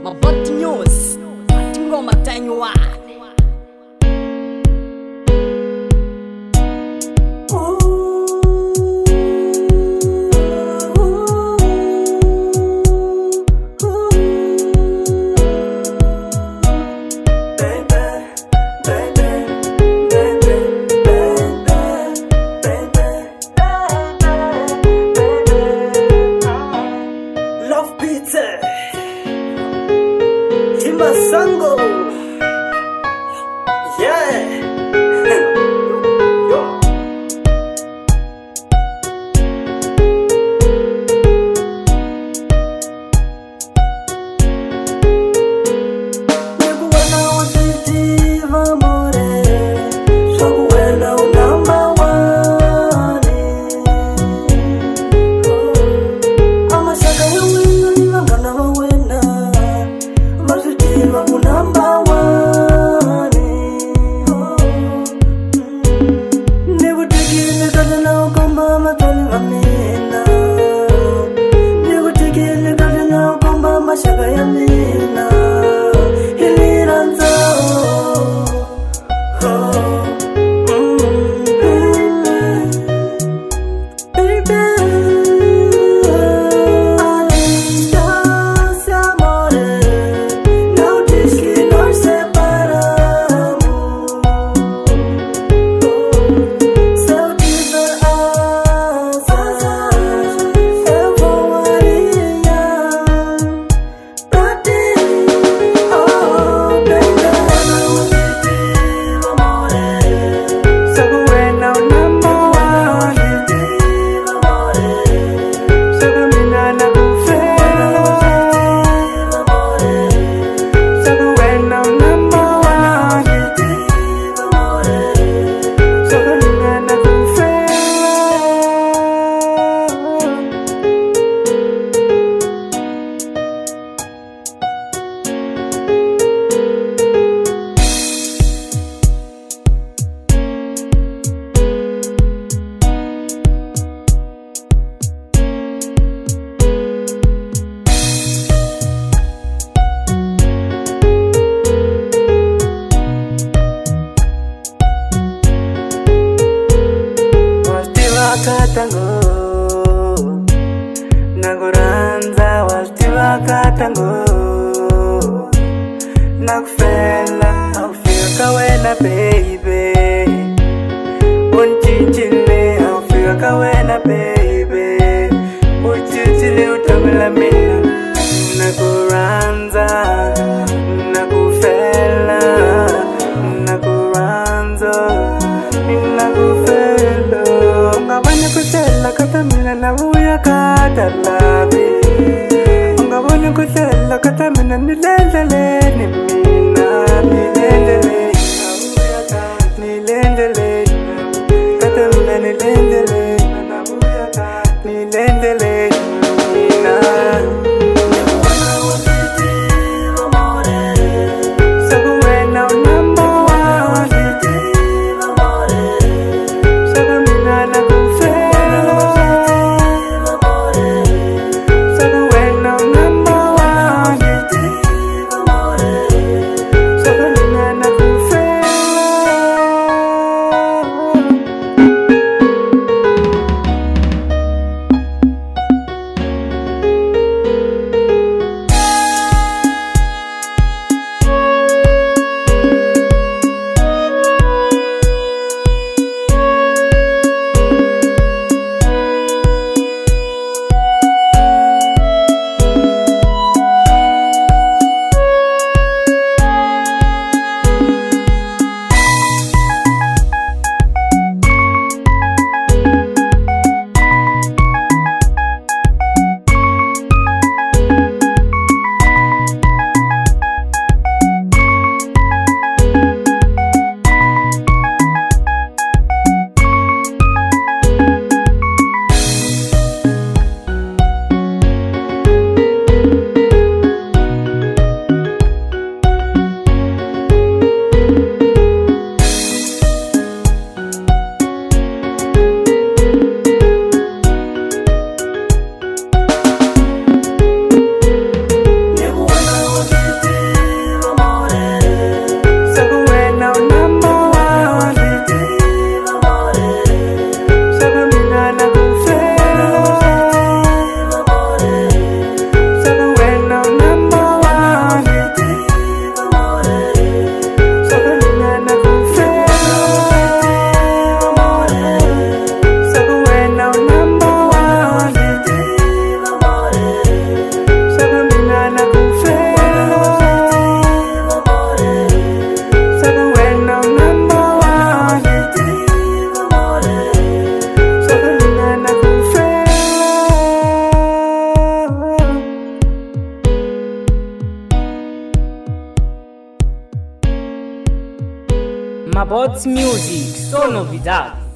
Mabot News ati ngoma tanywa Sango, yeah. Yo. Never when I was a diva more, so when I was number one, I'm a shaka you win, I'm gonna win. Number one, never taking the garden now, come mama, telling a mina. Never taking the garden now, come mama, shagayamina. Hiliranza, Katango naguranza wasiwa katango nakufela aufika wena baby unchichile aufika kawena baby uchichile utamila mina naguranza nakufela naguranza nakufela ungabona kuhlela kata mina nabuya kata labi ungabona kuhlela kata mina nilendele mina nilendele nilendele kata mina nilendele nilendele mina Mabots Music, so novidade.